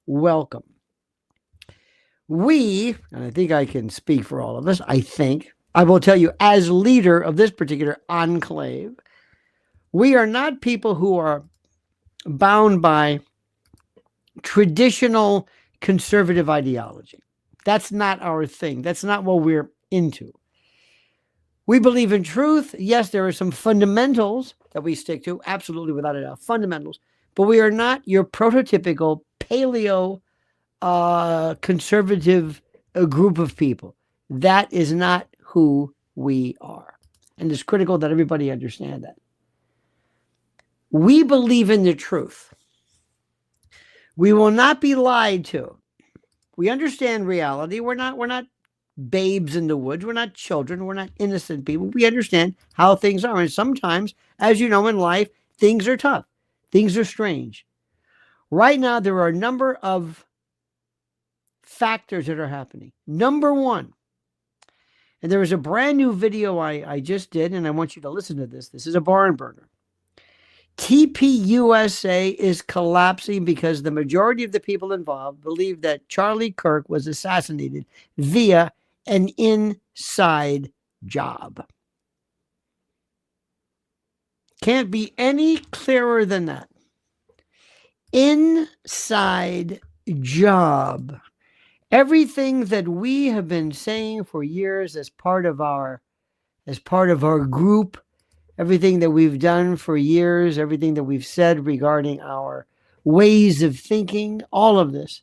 welcome. We, and I think I can speak for all of us, I will tell you, as leader of this particular enclave, we are not people who are bound by traditional conservative ideology. That's not our thing. That's not what we're into. We believe in truth. Yes, there are some fundamentals that we stick to, absolutely, without a doubt, fundamentals. But we are not your prototypical paleo conservative group of people. That is not who we are. And it's critical that everybody understand that. We believe in the truth. We will not be lied to. We understand reality. We're not babes in the woods. We're not children. We're not innocent people. We understand how things are. And sometimes, as you know, in life, things are tough. Things are strange. Right now, there are a number of factors that are happening. Number one, and there was a brand new video I just did, and I want you to listen to this. This is a barn burner. TPUSA is collapsing because the majority of the people involved believe that Charlie Kirk was assassinated via an inside job. Can't be any clearer than that. Inside job. Everything that we have been saying for years as part of our group, everything that we've done for years, everything that we've said regarding our ways of thinking, all of this.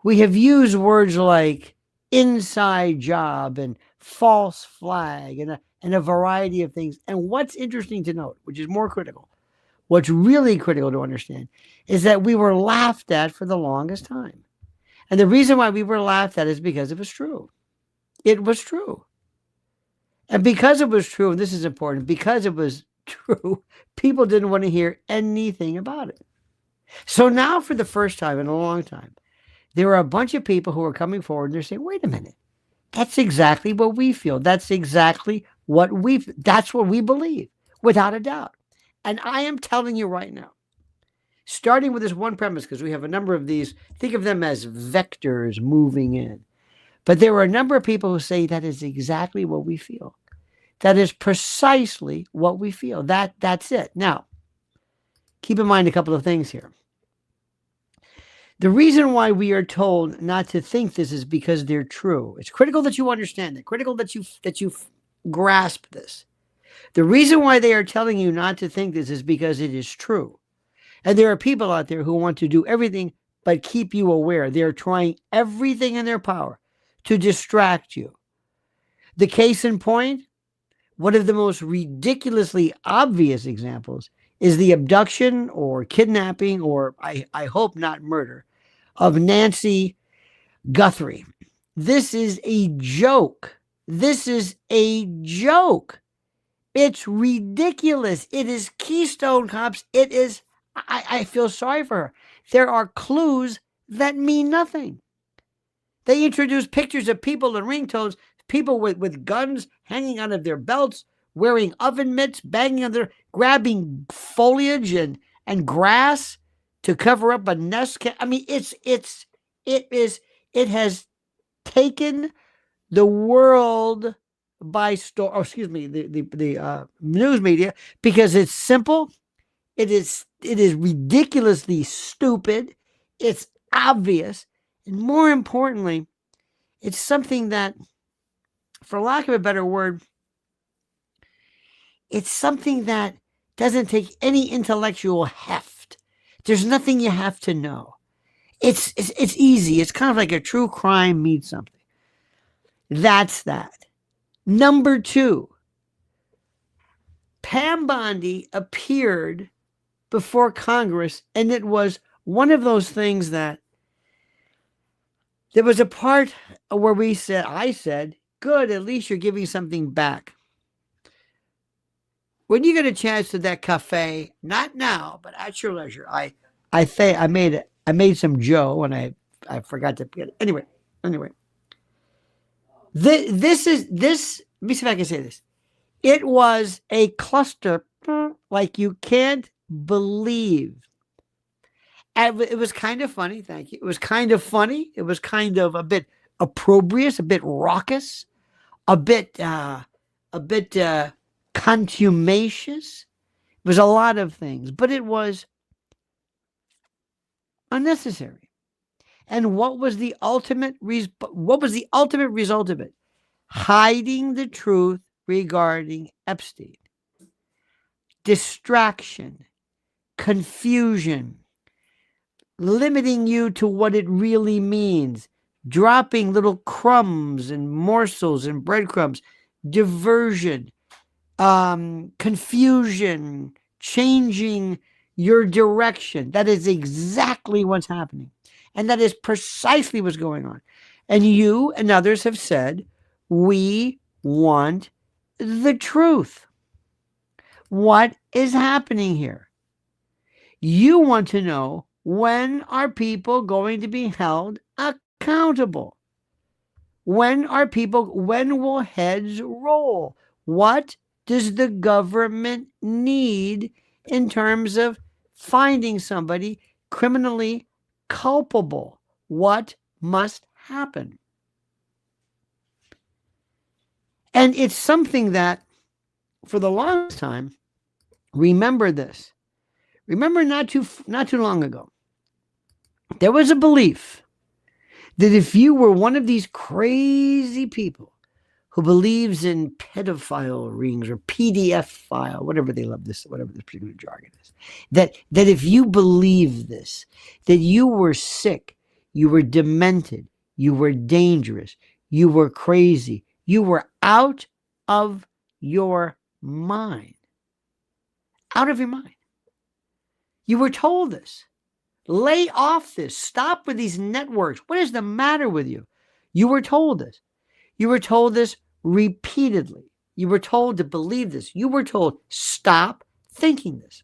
We have used words like inside job and false flag and a variety of things. And what's interesting to note, which is more critical, what's really critical to understand, is that we were laughed at for the longest time. And the reason why we were laughed at is because it was true. It was true. And because it was true, and this is important, because it was true, people didn't want to hear anything about it. So now, for the first time in a long time, there are a bunch of people who are coming forward and they're saying, wait a minute, that's exactly what we feel. That's what we believe, without a doubt. And I am telling you right now, starting with this one premise, because we have a number of these, think of them as vectors moving in. But there are a number of people who say that is exactly what we feel. That is precisely what we feel. That's it. Now, keep in mind a couple of things here. The reason why we are told not to think this is because they're true. It's critical that you understand that. Critical that you grasp this. The reason why they are telling you not to think this is because it is true. And there are people out there who want to do everything but keep you aware. They're trying everything in their power to distract you. The case in point, one of the most ridiculously obvious examples is the abduction or kidnapping, or I hope not murder, of Nancy Guthrie. This is a joke. This is a joke. It's ridiculous. It is Keystone Cops. It is, I feel sorry for her. There are clues that mean nothing. They introduce pictures of people in ringtones, people with guns hanging out of their belts, wearing oven mitts, banging on their, grabbing foliage and grass to cover up a nest. I mean, it has taken the world by storm. Oh, excuse me, the news media, because it's simple. It is ridiculously stupid. It's obvious. And more importantly, it's something that, for lack of a better word, it's something that doesn't take any intellectual heft. There's nothing you have to know. It's easy. It's kind of like a true crime meets something. That's that. Number two, Pam Bondi appeared before Congress, and it was one of those things that there was a part where I said, good, at least you're giving something back. When you get a chance to that cafe, not now, but at your leisure, I made some Joe, and I forgot to get it. Anyway. This. Let me see if I can say this. It was a cluster like you can't believe. It was kind of funny. Thank you. It was kind of funny. It was kind of a bit opprobrious, a bit raucous, a bit contumacious. It was a lot of things, but it was unnecessary. And what was the ultimate result of it? Hiding the truth regarding Epstein. Distraction, confusion, limiting you to what it really means, dropping little crumbs and morsels and breadcrumbs, diversion, confusion, changing your direction. That is exactly what's happening. And that is precisely what's going on. And you and others have said, we want the truth. What is happening here? You want to know, when are people going to be held accountable? When will heads roll? What does the government need in terms of finding somebody criminally culpable? What must happen? And it's something that, for the longest time, remember this. Remember, not too long ago, there was a belief that if you were one of these crazy people who believes in pedophile rings or PDF file, whatever they love this, whatever this particular jargon is, that if you believe this, that you were sick, you were demented, you were dangerous, you were crazy, you were out of your mind. Out of your mind. You were told this. Lay off this. Stop with these networks. What is the matter with you? You were told this. You were told this repeatedly. You were told to believe this. You were told, stop thinking this.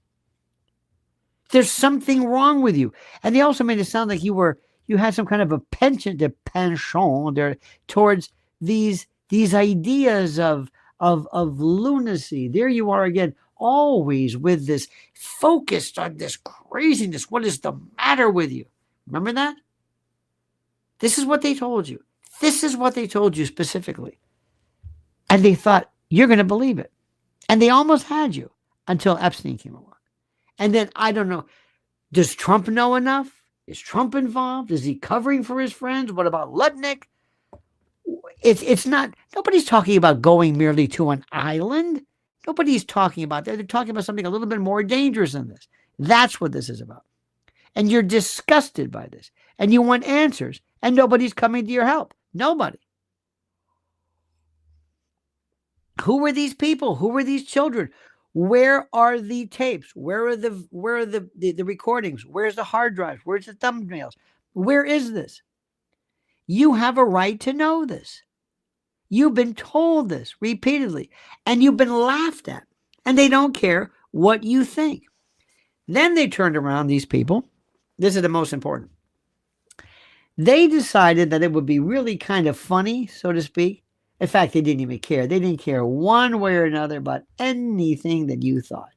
There's something wrong with you. And they also made it sound like you had some kind of a penchant there towards these ideas of lunacy. There you are again, always with this focused on this craziness. What is the matter with you? Remember that? This is what they told you. This is what they told you specifically. And they thought you're going to believe it. And they almost had you until Epstein came along. And then, I don't know, does Trump know enough? Is Trump involved? Is he covering for his friends? What about Lutnick? It's not, nobody's talking about going merely to an island. Nobody's talking about that. They're talking about something a little bit more dangerous than this. That's what this is about. And you're disgusted by this. And you want answers. And nobody's coming to your help. Nobody. Who were these people? Who were these children? Where are the tapes? Where are the recordings? Where's the hard drives? Where's the thumbnails? Where is this? You have a right to know this. You've been told this repeatedly, and you've been laughed at, and they don't care what you think. Then they turned around, these people. This is the most important. They decided that it would be really kind of funny, so to speak. In fact, they didn't even care. They didn't care one way or another about anything that you thought.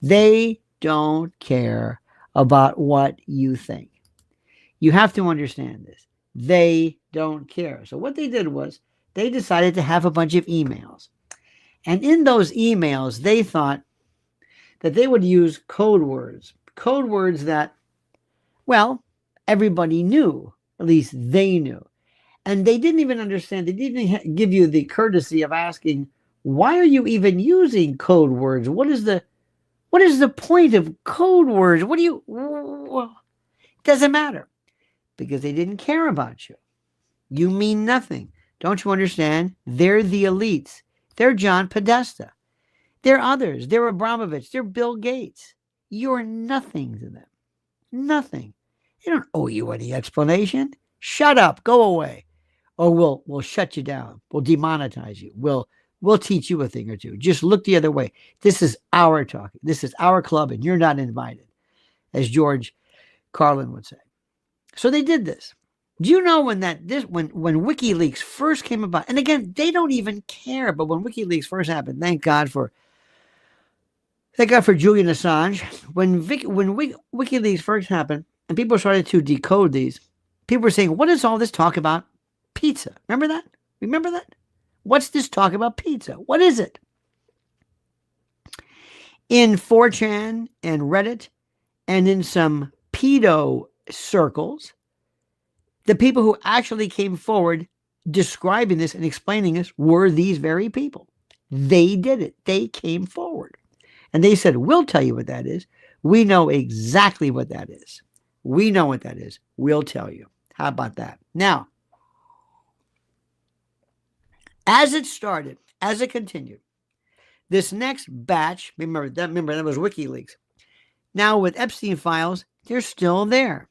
They don't care about what you think. You have to understand this. They don't care. So what they did was they decided to have a bunch of emails. And in those emails, they thought that they would use code words that, well, everybody knew, at least they knew. And they didn't even understand. They didn't even give you the courtesy of asking, why are you even using code words? What is the point of code words? It doesn't matter, because they didn't care about you. You mean nothing. Don't you understand? They're the elites. They're John Podesta. They're others. They're Abramovich. They're Bill Gates. You're nothing to them. Nothing. They don't owe you any explanation. Shut up. Go away. Or we'll shut you down. We'll demonetize you. We'll teach you a thing or two. Just look the other way. This is our talking. This is our club, and you're not invited, as George Carlin would say. So they did this. Do you know when WikiLeaks first came about? And again, they don't even care. But when WikiLeaks first happened, thank God for Julian Assange. When WikiLeaks first happened, and people started to decode these, people were saying, what is all this talk about pizza? Remember that? Remember that? What's this talk about pizza? What is it? In 4chan and Reddit and in some pedo circles, the people who actually came forward describing this and explaining this were these very people. They did it. They came forward. And they said, we'll tell you what that is. We know exactly what that is. We know what that is. We'll tell you. How about that? Now, as it started, as it continued, this next batch, remember that was WikiLeaks. Now with Epstein files, they're still there.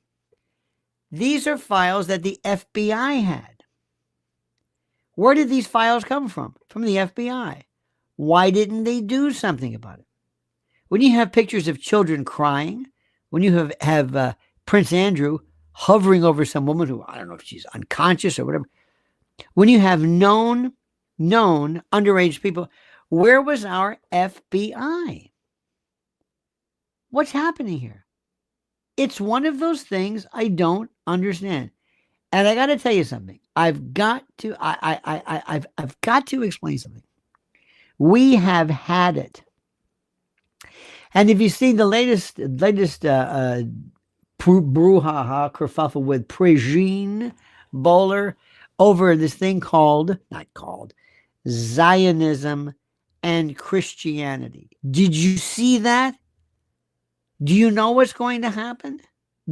These are files that the FBI had. Where did these files come from? From the FBI. Why didn't they do something about it? When you have pictures of children crying, when you have Prince Andrew hovering over some woman who, I don't know if she's unconscious or whatever, when you have known underage people, where was our FBI? What's happening here? It's one of those things I don't understand. And I got to tell you something. I've got to explain something. We have had it. And if you see the latest brouhaha, kerfuffle with Prejean Bowler over this thing not called, Zionism and Christianity. Did you see that? Do you know what's going to happen?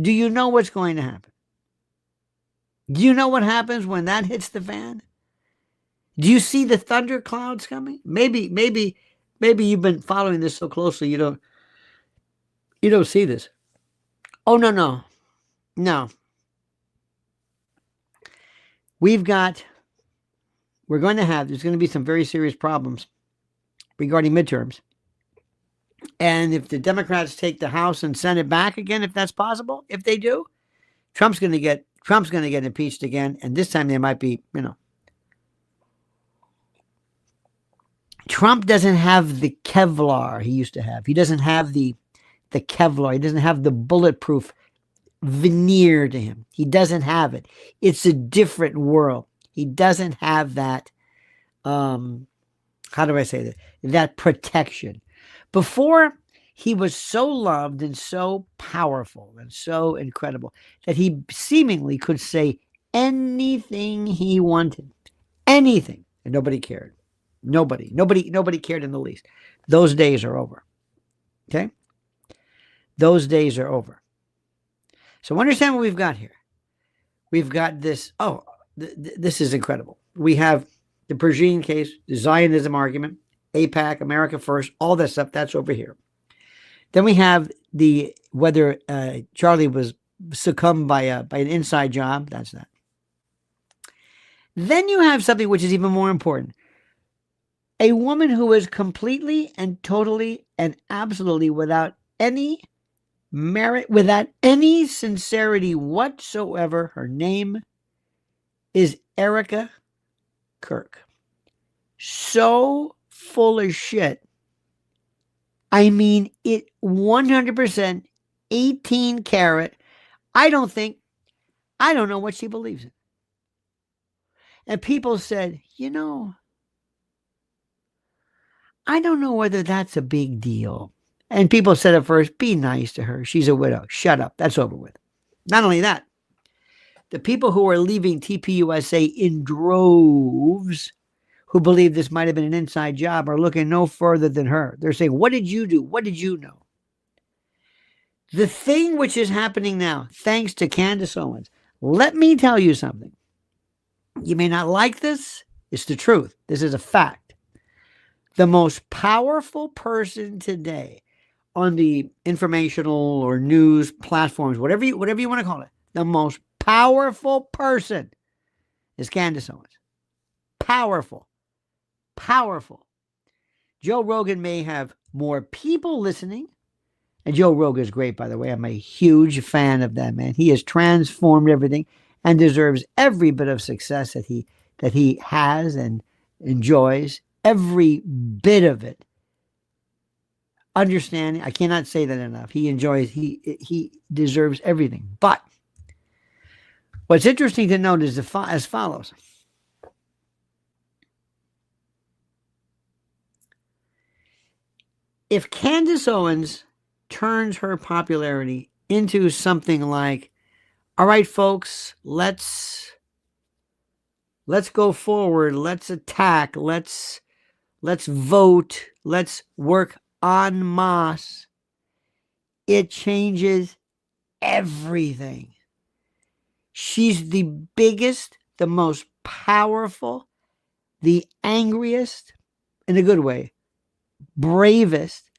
Do you know what's going to happen? Do you know what happens when that hits the fan? Do you see the thunder clouds coming? Maybe you've been following this so closely you don't see this. Oh, no. There's going to be some very serious problems regarding midterms. And if the Democrats take the House and Senate back again, if that's possible, if they do, Trump's going to get impeached again. And this time there might be, Trump doesn't have the Kevlar he used to have. He doesn't have the Kevlar. He doesn't have the bulletproof veneer to him. He doesn't have it. It's a different world. He doesn't have that, how do I say that? That protection. Before, he was so loved and so powerful and so incredible that he seemingly could say anything he wanted. Anything. And nobody cared. Nobody cared in the least. Those days are over. Okay? Those days are over. So understand what we've got here. We've got this. This is incredible. We have the Prejean case, the Zionism argument, AIPAC, America First, all that stuff, that's over here. Then we have whether Charlie was succumbed by an inside job, that's that. Then you have something which is even more important. A woman who is completely and totally and absolutely without any merit, without any sincerity whatsoever. Her name is Erica Kirk. So full of shit. I mean, it 100% 18 karat. I don't know what she believes in. And people said, I don't know whether that's a big deal. And people said at first, be nice to her. She's a widow. Shut up. That's over with. Not only that, the people who are leaving TPUSA in droves, who believe this might have been an inside job, are looking no further than her. They're saying, what did you do? What did you know? The thing which is happening now, thanks to Candace Owens, let me tell you something. You may not like this. It's the truth. This is a fact. The most powerful person today on the informational or news platforms, whatever you want to call it, the most powerful person is Candace Owens. Powerful. Joe Rogan may have more people listening, and Joe Rogan is great, by the way. I'm a huge fan of that man. He has transformed everything and deserves every bit of success that he has and enjoys, every bit of it. understanding. I cannot say that enough. He deserves everything. But what's interesting to note is as follows. If Candace Owens turns her popularity into something like, all right, folks, let's go forward, let's attack, let's vote, let's work en masse, it changes everything. She's the biggest, the most powerful, the angriest, in a good way, bravest.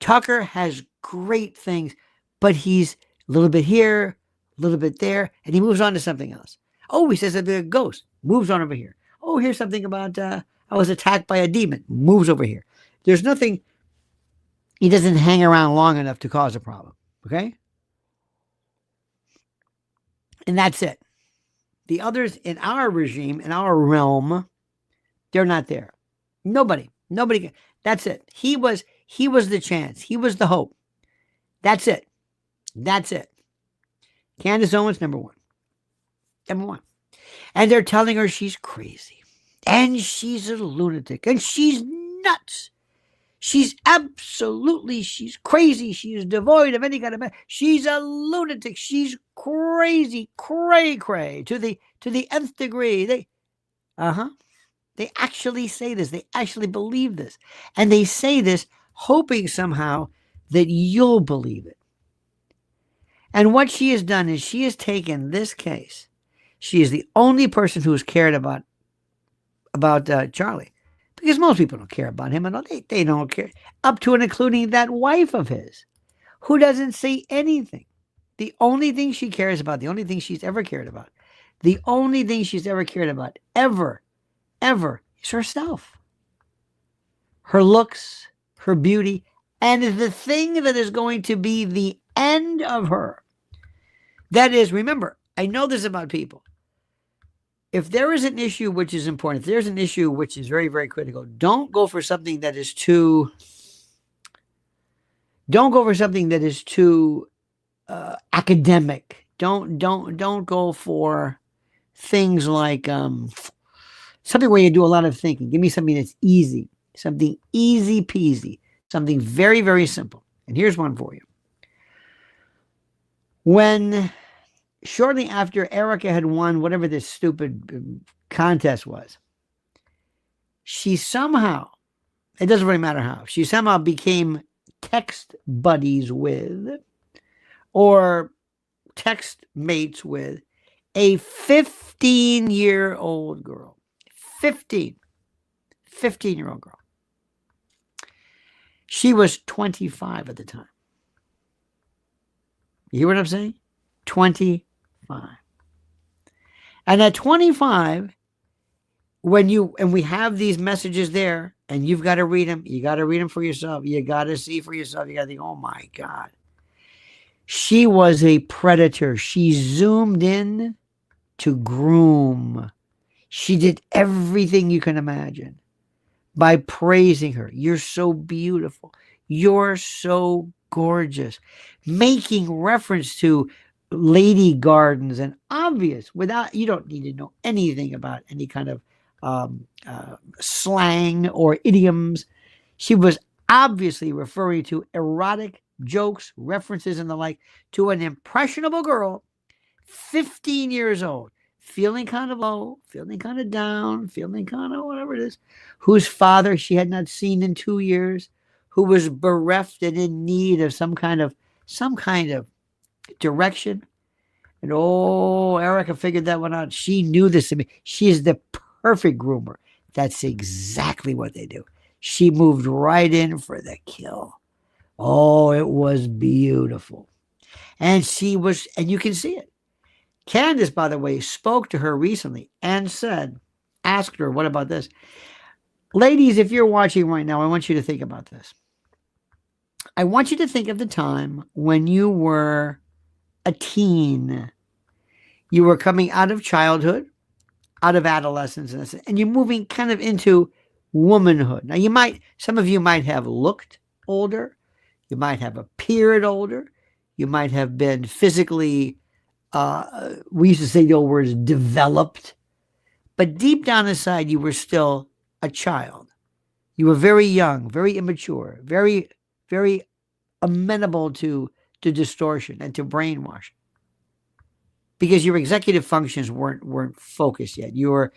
Tucker has great things, but he's a little bit here, a little bit there, and he moves on to something else. Oh, he says that the ghost, moves on over here. Oh, here's something about I was attacked by a demon, moves over here. There's nothing, he doesn't hang around long enough to cause a problem, okay? And that's it. The others in our regime, in our realm, they're not there. Nobody. That's it. He was the chance. He was the hope. That's it. Candace Owens, number one. And they're telling her she's crazy. And she's a lunatic. And she's nuts. She's crazy. She's devoid of any kind of, she's a lunatic. She's crazy, cray, to the nth degree. They actually say this. They actually believe this. And they say this hoping somehow that you'll believe it. And what she has done is she has taken this case. She is the only person who has cared about Charlie. Because most people don't care about him at all. They don't care. Up to and including that wife of his, who doesn't say anything. The only thing she cares about, the only thing she's ever cared about, ever, is herself. Her looks, her beauty, and the thing that is going to be the end of her. That is, remember, I know this about people. If there is an issue which is important, if there's an issue which is very, very critical, don't go for something that is too academic. Don't go for things like something where you do a lot of thinking. Give me something that's easy, something easy peasy, something very, very simple. And here's one for you. When shortly after Erica had won whatever this stupid contest was, she somehow, it doesn't really matter how, she somehow became text buddies with or text mates with a 15-year-old girl. 15-year-old girl. She was 25 at the time. You hear what I'm saying? 25. And at 25, and we have these messages there, and you've got to read them. You got to read them for yourself. You got to see for yourself. You got to think, oh my God. She was a predator. She zoomed in to groom. She did everything you can imagine by praising her. You're so beautiful. You're so gorgeous. Making reference to lady gardens and obvious, you don't need to know anything about any kind of slang or idioms. She was obviously referring to erotic jokes, references, and the like to an impressionable girl, 15 years old, feeling kind of low, feeling kind of down, feeling kind of whatever it is, whose father she had not seen in 2 years, who was bereft and in need of some kind of direction. And Erica figured that one out. She knew this. She is the perfect groomer. That's exactly what they do. She moved right in for the kill. Oh, it was beautiful. And you can see it. Candace, by the way, spoke to her recently and asked her, what about this? Ladies, if you're watching right now, I want you to think about this. I want you to think of the time when you were a teen. You were coming out of childhood, out of adolescence, and you're moving kind of into womanhood. Now, some of you might have looked older, You might have appeared older. You might have been physically, we used to say the old words, developed. But deep down inside, you were still a child. You were very young, very immature, very, very amenable to distortion and to brainwashing. Because your executive functions weren't focused yet. Your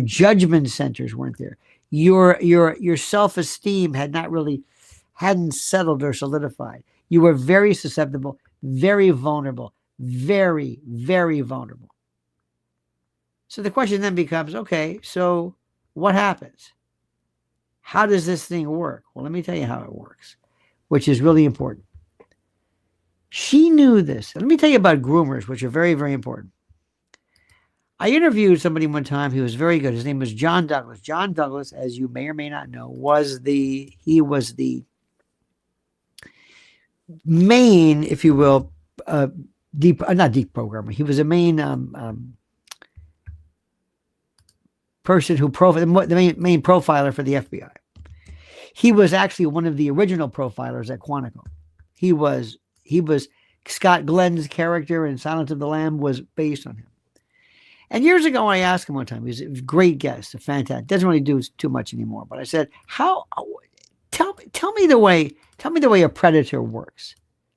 judgment centers weren't there. Your self-esteem hadn't settled or solidified. You were very susceptible, very vulnerable, very, very vulnerable. So the question then becomes, okay, so what happens? How does this thing work? Well, let me tell you how it works, which is really important. She knew this. Let me tell you about groomers, which are very, very important. I interviewed somebody one time who was very good. His name was John Douglas. John Douglas, as you may or may not know, was the main, if you will, not deep programmer. He was a main person who the main profiler for the FBI. He was actually one of the original profilers at Quantico. He was Scott Glenn's character in Silence of the Lamb was based on him. And years ago, I asked him one time. He was a great guest, a fantastic. Doesn't really do too much anymore. But I said, tell me the way a predator works.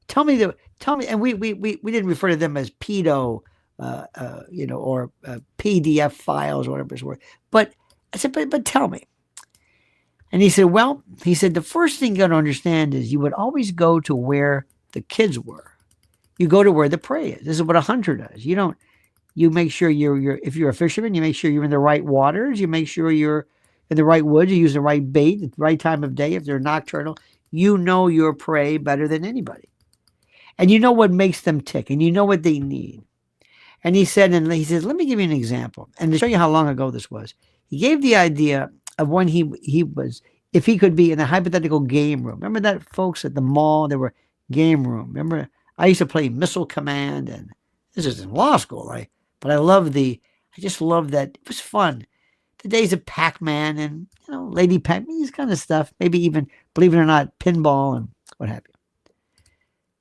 Tell me, and we didn't refer to them as pedo, or PDF files or whatever it's worth. But I said, but tell me. And he said, the first thing you got to understand is you would always go to where the kids were. You go to where the prey is. This is what a hunter does. You make sure if you're a fisherman, you make sure you're in the right waters. You make sure you're in the right woods. You use the right bait at the right time of day. If they're nocturnal, you know your prey better than anybody. And you know what makes them tick, and you know what they need. And he said, let me give you an example. And to show you how long ago this was, he gave the idea of when he was, if he could be in a hypothetical game room. Remember that, folks, at the mall, there were game room. Remember, I used to play Missile Command, and this is in law school. I just loved that. It was fun. The days of Pac-Man and, Lady Pac, these kind of stuff. Maybe even, believe it or not, pinball and what have you.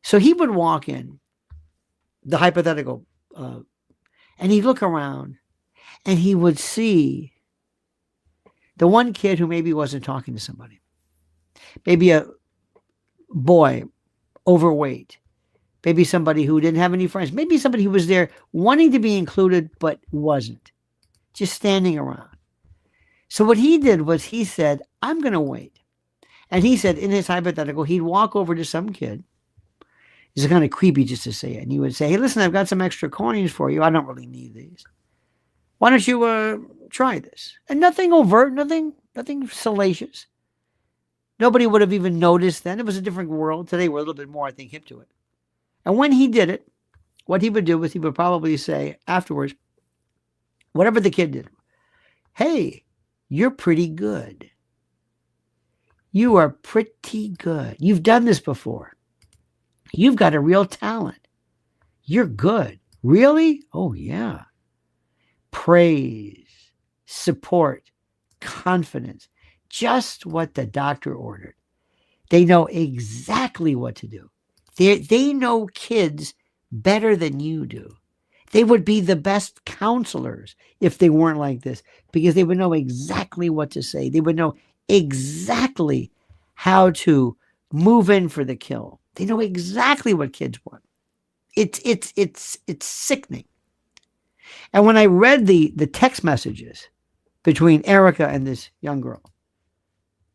So he would walk in, the hypothetical, and he'd look around, and he would see the one kid who maybe wasn't talking to somebody. Maybe a boy, overweight. Maybe somebody who didn't have any friends. Maybe somebody who was there wanting to be included but wasn't. Just standing around. So what he did was he said, I'm going to wait. And he said in his hypothetical, he'd walk over to some kid. It's kind of creepy just to say it. And he would say, hey, listen, I've got some extra coins for you. I don't really need these. Why don't you try this? And nothing overt, nothing salacious. Nobody would have even noticed then. It was a different world. Today we're a little bit more, I think, hip to it. And when he did it, what he would do is he would probably say afterwards, whatever the kid did, hey, you're pretty good. You are pretty good. You've done this before. You've got a real talent. You're good. Really? Oh, yeah. Praise, support, confidence, just what the doctor ordered. They know exactly what to do. They know kids better than you do. They would be the best counselors if they weren't like this, because they would know exactly what to say. They would know exactly how to move in for the kill. They know exactly what kids want. It's sickening. And when I read the text messages between Erica and this young girl,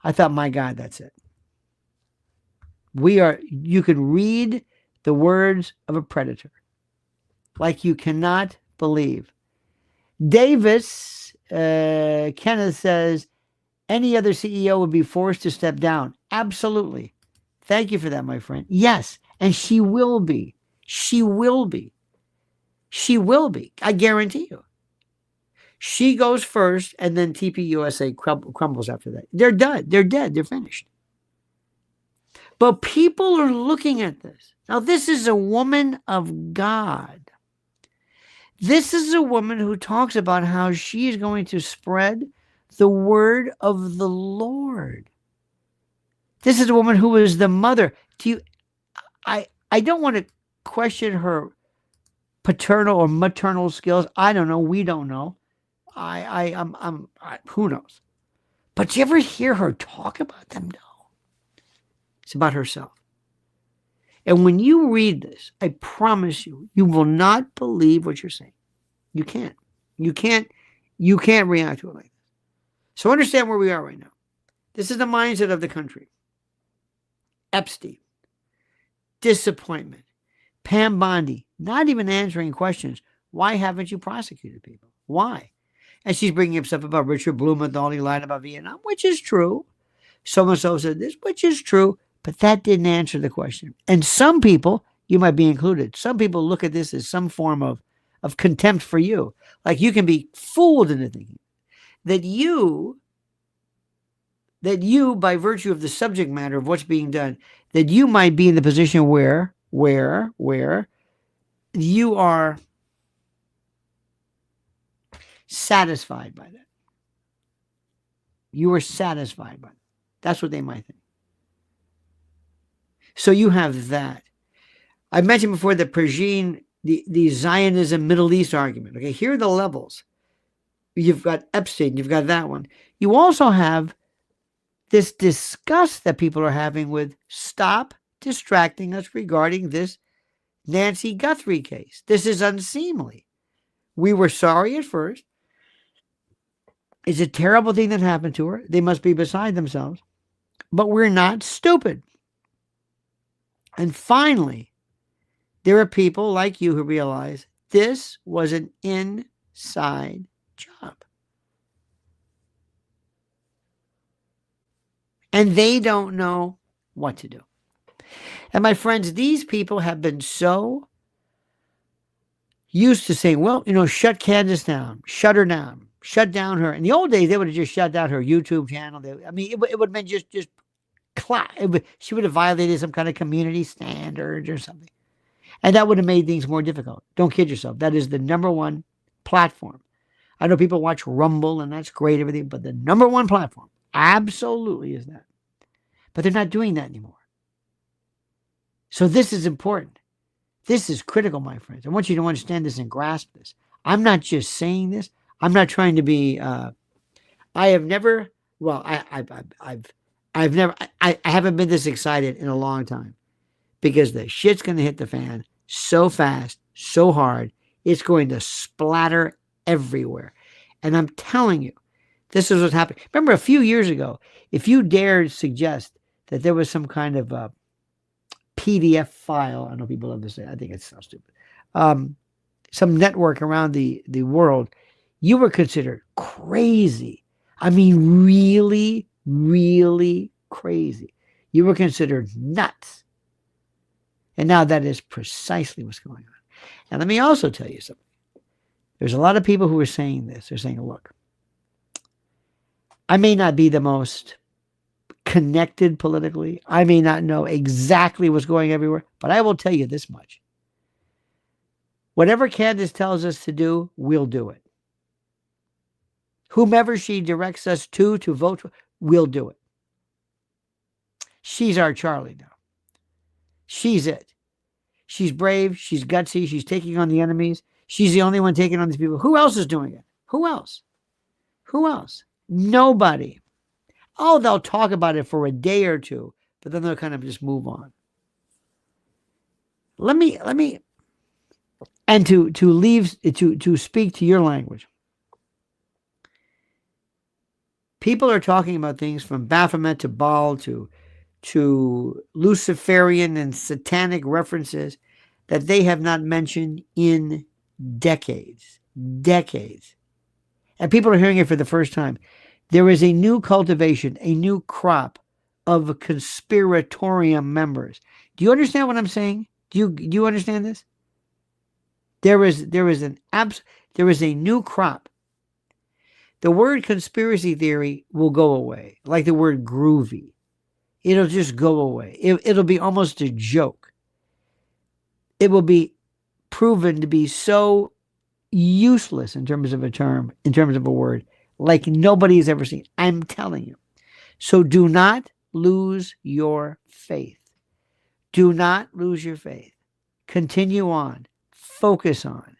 I thought, my God, that's it. You can read the words of a predator like you cannot believe. Davis, Kenneth says, any other CEO would be forced to step down. Absolutely. Thank you for that, my friend. Yes, and she will be. She will be. She will be. I guarantee you. She goes first, and then TPUSA crumbles after that. They're done. They're dead. They're finished. But people are looking at this. Now, this is a woman of God. This is a woman who talks about how she is going to spread the word of the Lord. This is a woman who is the mother. Do you? I don't want to question her paternal or maternal skills. I don't know. We don't know. Who knows? But do you ever hear her talk about them? No. It's about herself. And when you read this, I promise you, you will not believe what you're saying. You can't. You can't react to it like this. So understand where we are right now. This is the mindset of the country. Epstein, disappointment, Pam Bondi, not even answering questions. Why haven't you prosecuted people? Why? And she's bringing up stuff about Richard Blumenthal. He lied about Vietnam, which is true. So-and-so said this, which is true. But that didn't answer the question. And some people, you might be included, some people look at this as some form of contempt for you. Like you can be fooled into thinking that you, by virtue of the subject matter of what's being done, that you might be in the position where you are satisfied by that. You are satisfied by that. That's what they might think. So you have that. I mentioned before the Persian, the Zionism Middle East argument. Okay, here are the levels. You've got Epstein, you've got that one. You also have this disgust that people are having with stop distracting us regarding this Nancy Guthrie case. This is unseemly. We were sorry at first. It's a terrible thing that happened to her. They must be beside themselves. But we're not stupid. And finally, there are people like you who realize this was an inside job. And they don't know what to do. And my friends, these people have been so used to saying, well, shut Candace down, shut her down, shut down her. In the old days, they would have just shut down her YouTube channel. It would have been just she would have violated some kind of community standards or something. And that would have made things more difficult. Don't kid yourself. That is the number one platform. I know people watch Rumble and that's great, everything, but the number one platform absolutely is that. But they're not doing that anymore. So this is important. This is critical, my friends. I want you to understand this and grasp this. I'm not just saying this. I'm not trying to be, I haven't been this excited in a long time because the shit's going to hit the fan so fast, so hard. It's going to splatter everywhere. And I'm telling you, this is what's happening. Remember a few years ago, if you dared suggest that there was some kind of a PDF file, I know people love to say, I think it sounds stupid, some network around the world, you were considered crazy. I mean, really, really crazy. You were considered nuts. And now that is precisely what's going on. And let me also tell you something. There's a lot of people who are saying this. They're saying, look, I may not be the most connected politically. I may not know exactly what's going everywhere, but I will tell you this much. Whatever Candace tells us to do, we'll do it. Whomever she directs us to vote for, we'll do it. She's our Charlie now. She's it. She's brave. She's gutsy. She's taking on the enemies. She's the only one taking on these people. Who else is doing it? Who else? Who else? Nobody. Oh, they'll talk about it for a day or two, but then they'll kind of just move on. Let me, and to speak to your language. People are talking about things from Baphomet to Baal to Luciferian and satanic references that they have not mentioned in decades. Decades. And people are hearing it for the first time. There is a new cultivation, a new crop of conspiratorium members. Do you understand what I'm saying? Do you understand this? There is a new crop. The word conspiracy theory will go away, like the word groovy. It'll just go away. It'll be almost a joke. It will be proven to be so useless in terms of a term, in terms of a word, like nobody's ever seen. I'm telling you. So do not lose your faith. Do not lose your faith. Continue on. Focus on.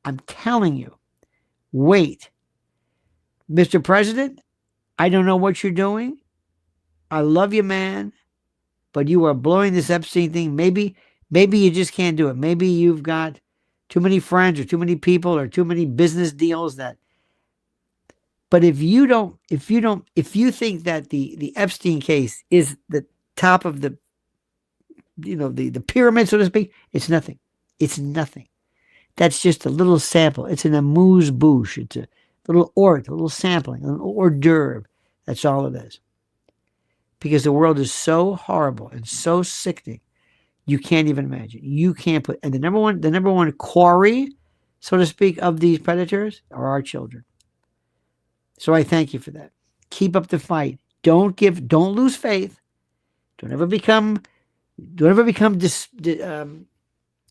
I'm telling you, wait. Mr. President, I don't know what you're doing. I love you, man, but you are blowing this Epstein thing. Maybe you just can't do it. Maybe you've got too many friends or too many people or too many business deals that. But if you think that the Epstein case is the top of the pyramid, so to speak, it's nothing. It's nothing. That's just a little sample. It's an amuse-bouche. It's a little a little sampling, an hors d'oeuvre. That's all it is. Because the world is so horrible and so sickening, you can't even imagine. You can't put. And the number one quarry, so to speak, of these predators are our children. So I thank you for that. Keep up the fight. Don't lose faith. Don't ever become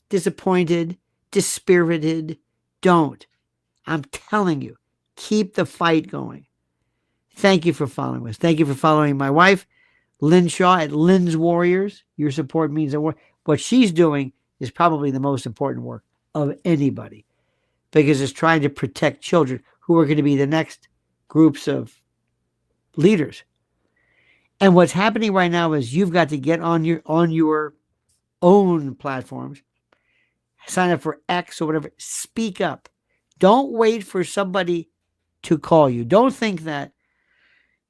disappointed, dispirited. Don't. I'm telling you, keep the fight going. Thank you for following us. Thank you for following my wife, Lynn Shaw, at Lynn's Warriors. Your support means a lot. What she's doing is probably the most important work of anybody, because it's trying to protect children who are going to be the next groups of leaders. And what's happening right now is you've got to get on your own platforms, sign up for X or whatever, speak up. Don't wait for somebody to call you. Don't think that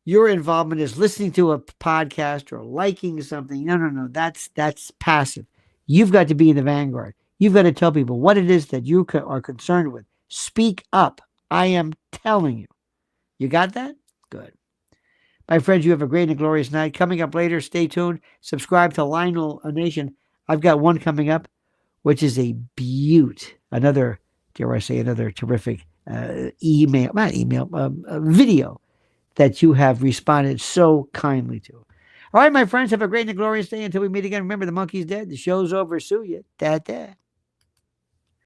your involvement is listening to a podcast or liking something. No. That's passive. You've got to be in the vanguard. You've got to tell people what it is that you are concerned with. Speak up. I am telling you. You got that? Good. My friends, you have a great and glorious night. Coming up later, stay tuned. Subscribe to Lionel Nation. I've got one coming up, which is a beaut. Another terrific video that you have responded so kindly to. All right, my friends, have a great and glorious day until we meet again. Remember, the monkey's dead. The show's over. Sue you. Da-da.